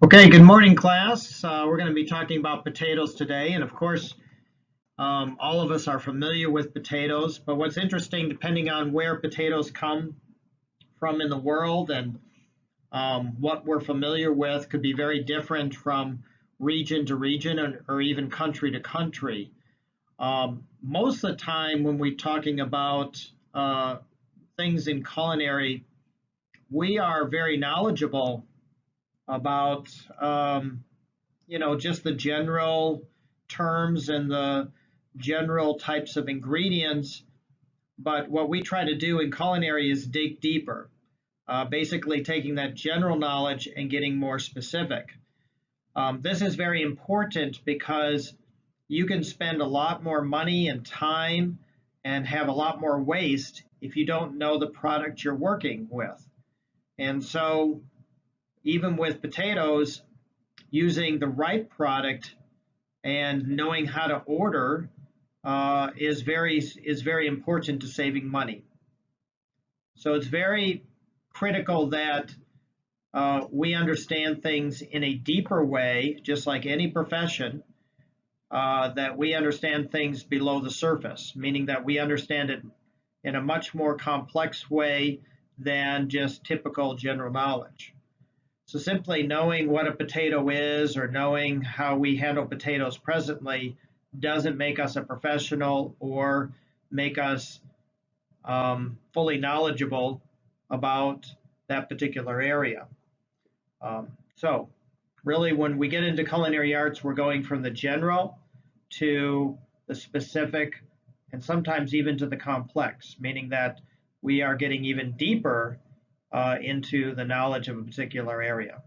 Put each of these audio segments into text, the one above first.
Okay, good morning, class. We're going to be talking about potatoes today. And of course, all of us are familiar with potatoes. But what's interesting, depending on where potatoes come from in the world and what we're familiar with, could be very different from region to region or even country to country. Most of the time, when we're talking about things in culinary, we are very knowledgeable about just the general terms and the general types of ingredients. But what we try to do in culinary is dig deeper, basically taking that general knowledge and getting more specific. This is very important because you can spend a lot more money and time and have a lot more waste if you don't know the product you're working with. And so even with potatoes, using the right product and knowing how to order is very important to saving money. So it's very critical that we understand things in a deeper way, just like any profession, that we understand things below the surface, meaning that we understand it in a much more complex way than just typical general knowledge. So simply knowing what a potato is or knowing how we handle potatoes presently doesn't make us a professional or make us fully knowledgeable about that particular area. So really, when we get into culinary arts, we're going from the general to the specific and sometimes even to the complex, meaning that we are getting even deeper into the knowledge of a particular area.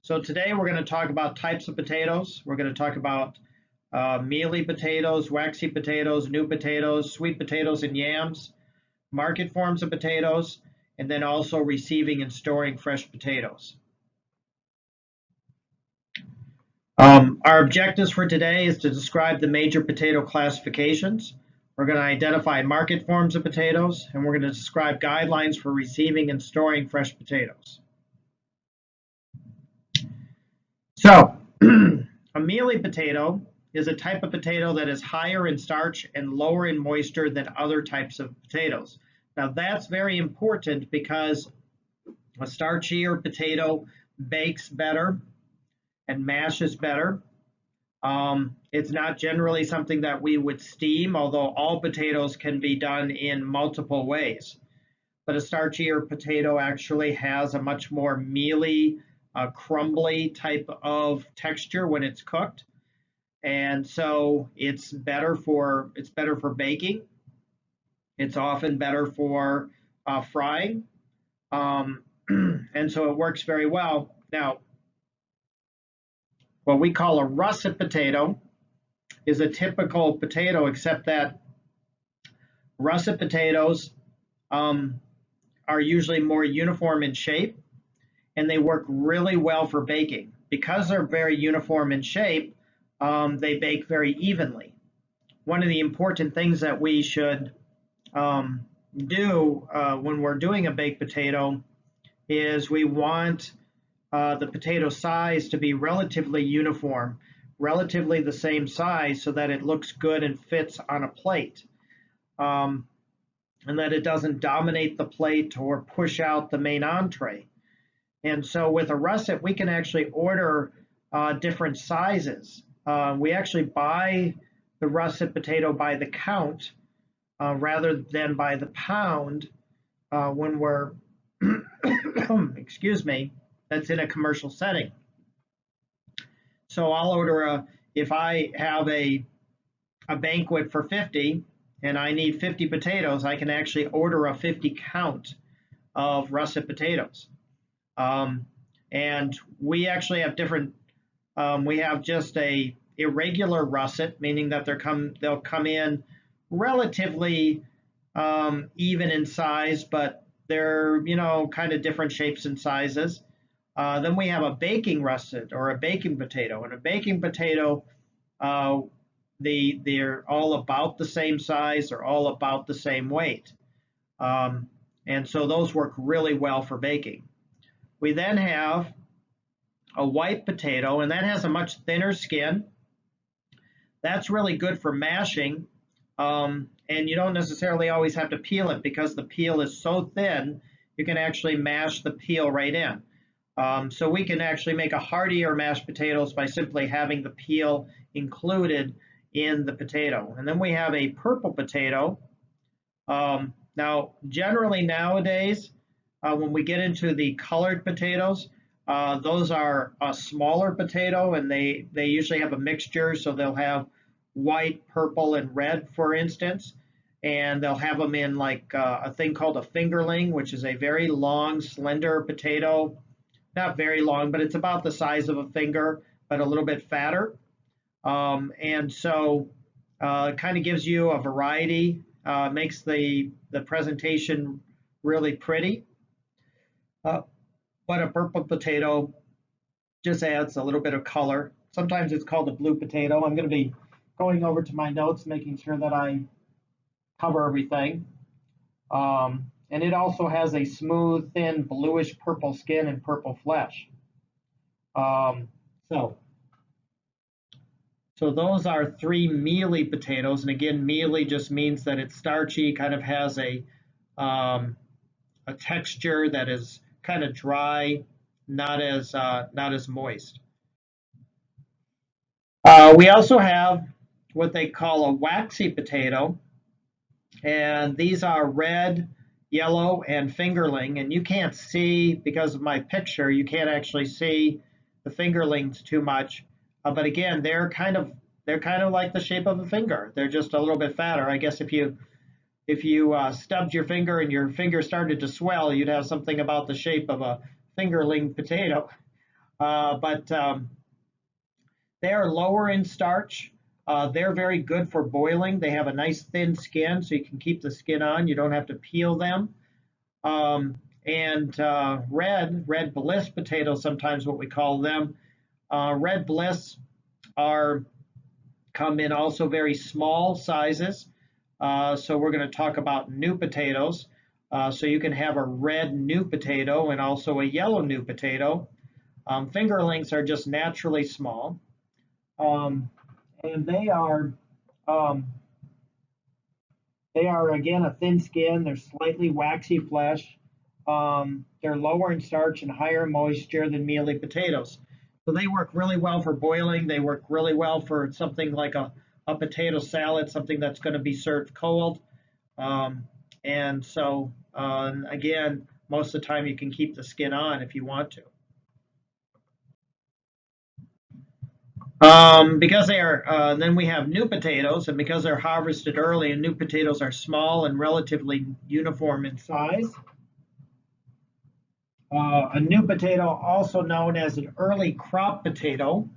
So today we're going to talk about types of potatoes. We're going to talk about mealy potatoes, waxy potatoes, new potatoes, sweet potatoes and yams, market forms of potatoes, and then also receiving and storing fresh potatoes. Our objectives for today is to describe the major potato classifications. We're going to identify market forms of potatoes, and we're going to describe guidelines for receiving and storing fresh potatoes. So, a mealy potato is a type of potato that is higher in starch and lower in moisture than other types of potatoes. Now, that's very important because a starchier potato bakes better and mashes better. It's not generally something that we would steam, although all potatoes can be done in multiple ways. But a starchier potato actually has a much more mealy, crumbly type of texture when it's cooked. And so it's better for baking. It's often better for frying. And so it works very well. Now, what we call a russet potato is a typical potato, except that russet potatoes are usually more uniform in shape, and they work really well for baking. Because they're very uniform in shape, they bake very evenly. One of the important things that we should do when we're doing a baked potato is we want the potato size to be relatively uniform, relatively the same size so that it looks good and fits on a plate, and that it doesn't dominate the plate or push out the main entree. And so with a russet, we can actually order different sizes. We actually buy the russet potato by the count rather than by the pound when we're, excuse me, that's in a commercial setting. So I'll order if I have a banquet for 50 and I need 50 potatoes, I can actually order a 50 count of russet potatoes. And we actually have different, we have just a irregular russet, meaning that they'll come in relatively even in size, but they're, kind of different shapes and sizes. Then we have a baking russet or a baking potato. And a baking potato, they're all about the same size, they're all about the same weight. And so those work really well for baking. We then have a white potato, and that has a much thinner skin. That's really good for mashing, and you don't necessarily always have to peel it because the peel is so thin, you can actually mash the peel right in. So we can actually make a heartier mashed potatoes by simply having the peel included in the potato. And then we have a purple potato. Now, generally nowadays, when we get into the colored potatoes, those are a smaller potato, and they usually have a mixture, so they'll have white, purple, and red, for instance, and they'll have them in like a thing called a fingerling, which is a very long, slender potato. Not very long, but it's about the size of a finger, but a little bit fatter. And so it kind of gives you a variety, makes the presentation really pretty. But a purple potato just adds a little bit of color. Sometimes it's called a blue potato. I'm going to be going over to my notes, making sure that I cover everything. And it also has a smooth, thin, bluish purple skin and purple flesh. So those are three mealy potatoes. And again, mealy just means that it's starchy, kind of has a texture that is kind of dry, not as moist. We also have what they call a waxy potato, and these are red, yellow, and fingerling. And you can't see, because of my picture, you can't actually see the fingerlings too much. But again, they're kind of like the shape of a finger. They're just a little bit fatter. I guess if you stubbed your finger and your finger started to swell, you'd have something about the shape of a fingerling potato. But they are lower in starch. They're very good for boiling. They have a nice thin skin, so you can keep the skin on. You don't have to peel them. And red bliss potatoes, sometimes what we call them. Red bliss come in also very small sizes. So we're going to talk about new potatoes. So you can have a red new potato and also a yellow new potato. Fingerlings are just naturally small. And they are again a thin skin. They're slightly waxy flesh. They're lower in starch and higher in moisture than mealy potatoes. So they work really well for boiling. They work really well for something like a potato salad, something that's going to be served cold. And so again, most of the time you can keep the skin on if you want to. Because they are, then we have new potatoes, and because they're harvested early, and new potatoes are small and relatively uniform in size. A new potato, also known as an early crop potato,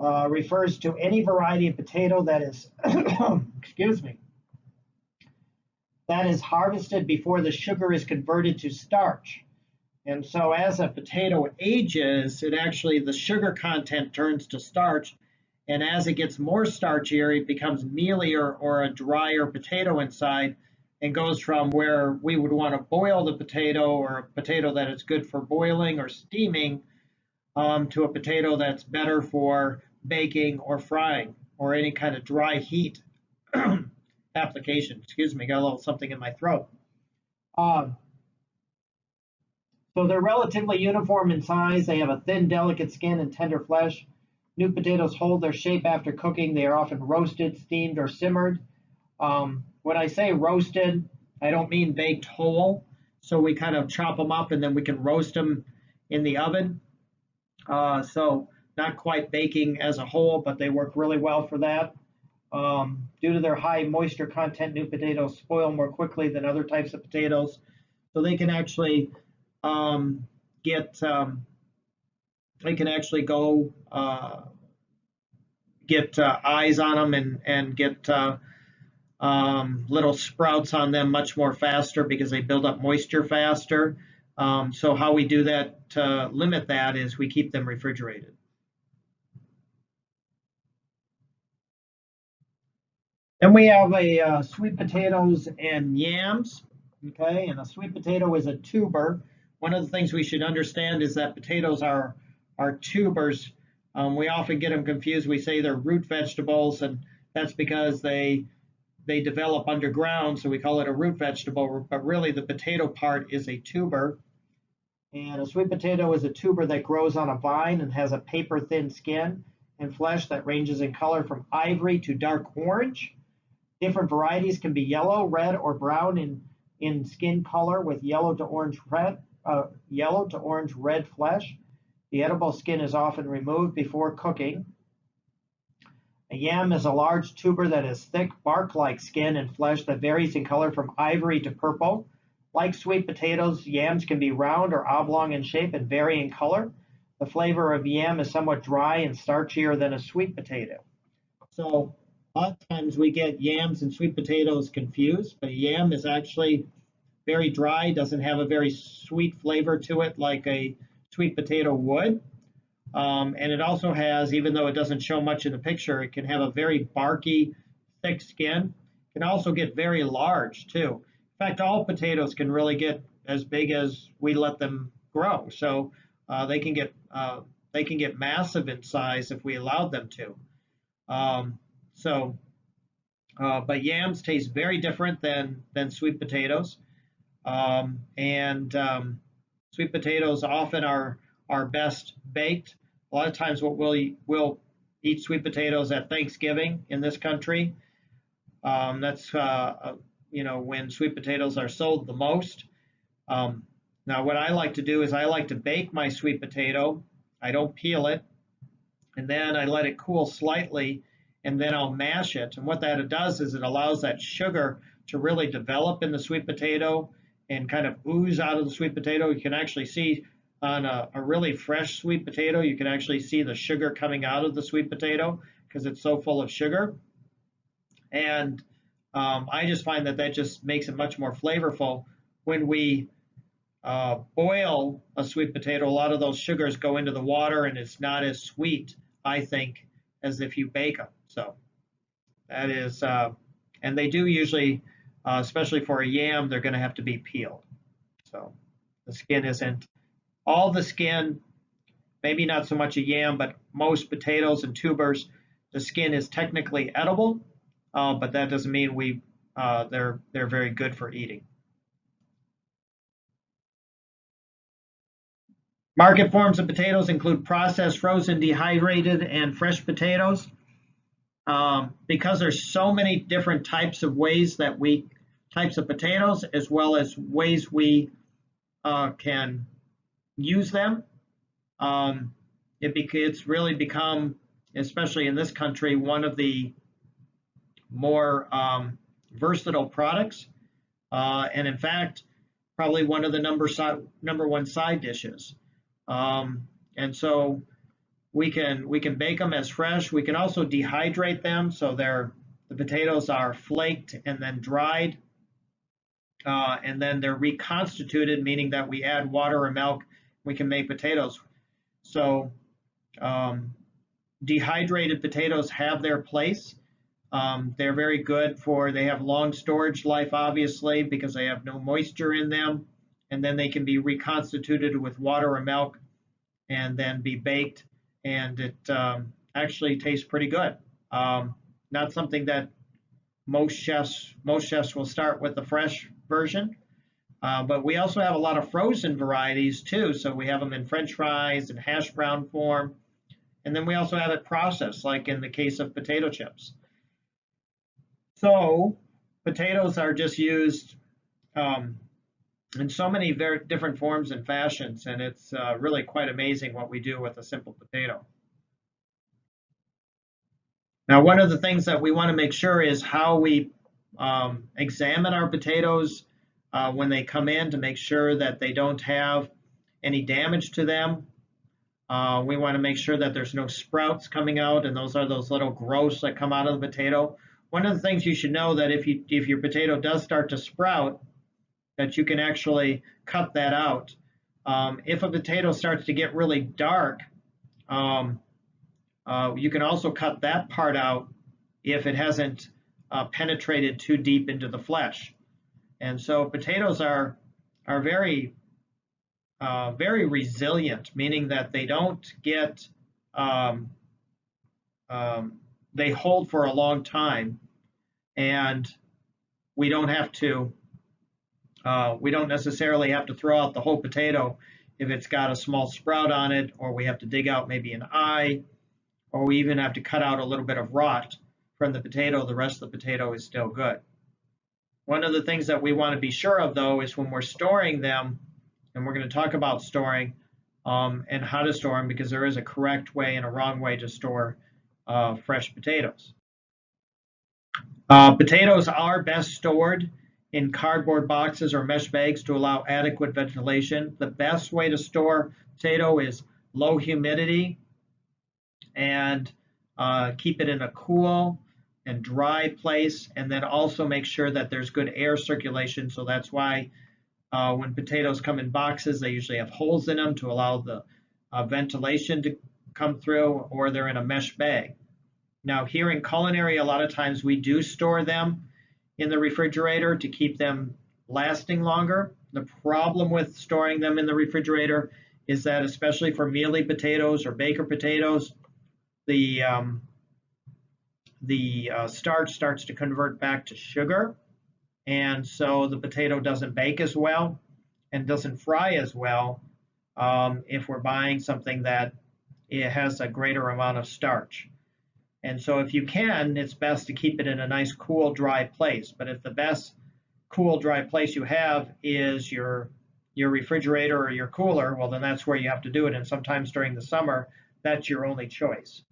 refers to any variety of potato that is, excuse me, that is harvested before the sugar is converted to starch. And so as a potato ages, the sugar content turns to starch. And as it gets more starchier, it becomes mealier or a drier potato inside, and goes from where we would want to boil the potato, or a potato that is good for boiling or steaming, to a potato that's better for baking or frying or any kind of dry heat application. Excuse me, got a little something in my throat. So they're relatively uniform in size. They have a thin, delicate skin and tender flesh. New potatoes hold their shape after cooking. They are often roasted, steamed, or simmered. When I say roasted, I don't mean baked whole. So we kind of chop them up and then we can roast them in the oven. So not quite baking as a whole, but they work really well for that. Due to their high moisture content, new potatoes spoil more quickly than other types of potatoes. So they can actually get eyes on them and get little sprouts on them much more faster because they build up moisture faster. So how we do that to limit that is we keep them refrigerated. Then we have sweet potatoes and yams. Okay, and a sweet potato is a tuber. one of the things we should understand is that potatoes are tubers. We often get them confused. We say they're root vegetables, and that's because they develop underground, so we call it a root vegetable, but really the potato part is a tuber. And a sweet potato is a tuber that grows on a vine and has a paper-thin skin and flesh that ranges in color from ivory to dark orange. Different varieties can be yellow, red, or brown in skin color with yellow to orange red flesh. The edible skin is often removed before cooking. A yam is a large tuber that has thick bark-like skin and flesh that varies in color from ivory to purple. Like sweet potatoes, yams can be round or oblong in shape and vary in color. The flavor of yam is somewhat dry and starchier than a sweet potato. So a lot of times we get yams and sweet potatoes confused, but a yam is actually very dry, doesn't have a very sweet flavor to it like a sweet potato would. And it also has, even though it doesn't show much in the picture, it can have a very barky, thick skin. It can also get very large too. In fact, all potatoes can really get as big as we let them grow. So they can get massive in size if we allowed them to. But yams taste very different than sweet potatoes. Sweet potatoes often are best baked. A lot of times we'll eat sweet potatoes at Thanksgiving in this country. That's when sweet potatoes are sold the most. Now what I like to do is I like to bake my sweet potato. I don't peel it, and then I let it cool slightly, and then I'll mash it. And what that does is it allows that sugar to really develop in the sweet potato and kind of ooze out of the sweet potato. You can actually see on a really fresh sweet potato, you can actually see the sugar coming out of the sweet potato because it's so full of sugar. And I just find that just makes it much more flavorful. When we boil a sweet potato, a lot of those sugars go into the water and it's not as sweet, I think, as if you bake them. So that is, and they do usually, especially for a yam, they're going to have to be peeled. So the skin isn't, all the skin, maybe not so much a yam, but most potatoes and tubers, the skin is technically edible, but that doesn't mean they're very good for eating. Market forms of potatoes include processed, frozen, dehydrated, and fresh potatoes. Because there's so many different types of potatoes, as well as ways we can use them, it's really become, especially in this country, one of the more versatile products, and in fact, probably one of the number one side dishes. And so we can bake them as fresh. We can also dehydrate them, so the potatoes are flaked and then dried, and then they're reconstituted, meaning that we add water or milk. We can make potatoes. So dehydrated potatoes have their place. They're very good they have long storage life, obviously, because they have no moisture in them. And then they can be reconstituted with water or milk and then be baked. And it actually tastes pretty good. Not something that most chefs will start with the fresh version. But we also have a lot of frozen varieties too. So we have them in French fries and hash brown form. And then we also have it processed, like in the case of potato chips. So potatoes are just used in so many very different forms and fashions. And it's really quite amazing what we do with a simple potato. Now, one of the things that we want to make sure is how we examine our potatoes when they come in, to make sure that they don't have any damage to them. We want to make sure that there's no sprouts coming out, and those are those little growths that come out of the potato. One of the things you should know, that if your potato does start to sprout, that you can actually cut that out. If a potato starts to get really dark, you can also cut that part out if it hasn't penetrated too deep into the flesh. And so potatoes are very very resilient, meaning that they don't get, um, they hold for a long time, and we don't have to, we don't necessarily have to throw out the whole potato if it's got a small sprout on it, or we have to dig out maybe an eye, or we even have to cut out a little bit of rot from the potato. The rest of the potato is still good. One of the things that we want to be sure of, though, is when we're storing them, and we're going to talk about storing and how to store them, because there is a correct way and a wrong way to store fresh potatoes. Potatoes are best stored in cardboard boxes or mesh bags to allow adequate ventilation. The best way to store potato is low humidity, and keep it in a cool and dry place, and then also make sure that there's good air circulation. So that's why when potatoes come in boxes, they usually have holes in them to allow the ventilation to come through, or they're in a mesh bag. Now here in culinary, a lot of times we do store them in the refrigerator to keep them lasting longer. The problem with storing them in the refrigerator is that, especially for mealy potatoes or baker potatoes, the starch starts to convert back to sugar, and so the potato doesn't bake as well and doesn't fry as well if we're buying something that it has a greater amount of starch. And so if you can, it's best to keep it in a nice, cool, dry place. But if the best cool, dry place you have is your refrigerator or your cooler, well, then that's where you have to do it. And sometimes during the summer, that's your only choice.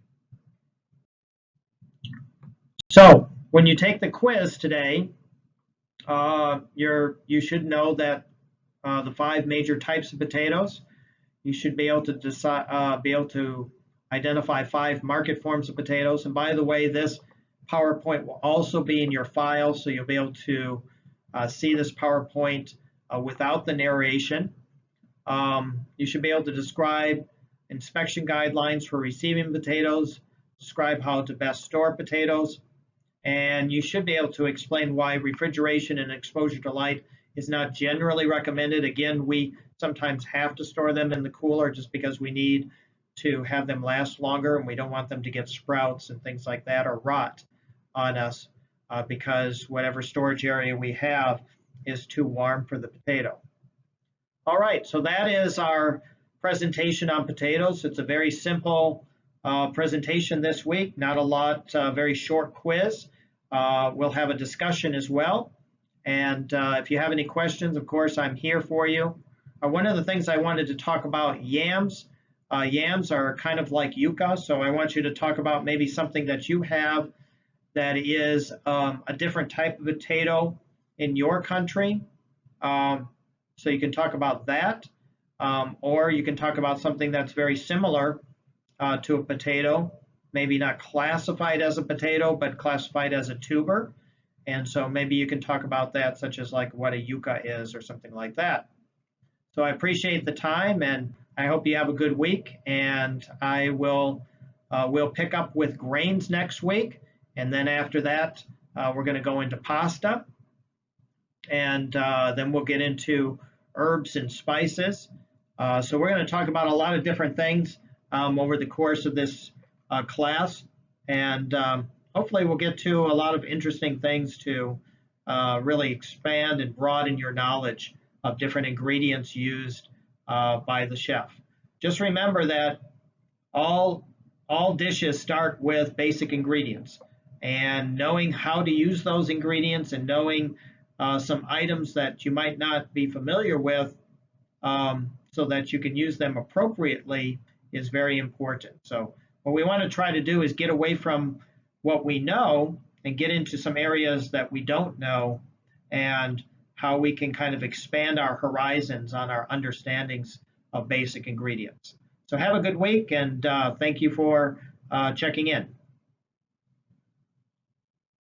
So when you take the quiz today, you should know that the 5 major types of potatoes. You should be able to identify 5 market forms of potatoes. And by the way, this PowerPoint will also be in your file, so you'll be able to see this PowerPoint without the narration. You should be able to describe inspection guidelines for receiving potatoes, describe how to best store potatoes, and you should be able to explain why refrigeration and exposure to light is not generally recommended. Again, we sometimes have to store them in the cooler just because we need to have them last longer, and we don't want them to get sprouts and things like that, or rot on us because whatever storage area we have is too warm for the potato. All right, so that is our presentation on potatoes. It's a very simple presentation this week, not a lot, very short quiz. We'll have a discussion as well. And if you have any questions, of course, I'm here for you. One of the things I wanted to talk about, yams. Yams are kind of like yucca, so I want you to talk about maybe something that you have that is a different type of potato in your country. So you can talk about that, or you can talk about something that's very similar to a potato, maybe not classified as a potato, but classified as a tuber. And so maybe you can talk about that, such as like what a yucca is or something like that. So I appreciate the time, and I hope you have a good week. And I will we'll pick up with grains next week, and then after that we're going to go into pasta, and then we'll get into herbs and spices. So we're going to talk about a lot of different things over the course of this class, and hopefully we'll get to a lot of interesting things to really expand and broaden your knowledge of different ingredients used by the chef. Just remember that all dishes start with basic ingredients, and knowing how to use those ingredients and knowing some items that you might not be familiar with so that you can use them appropriately is very important. So what we want to try to do is get away from what we know and get into some areas that we don't know, and how we can kind of expand our horizons on our understandings of basic ingredients. So have a good week, and thank you for checking in.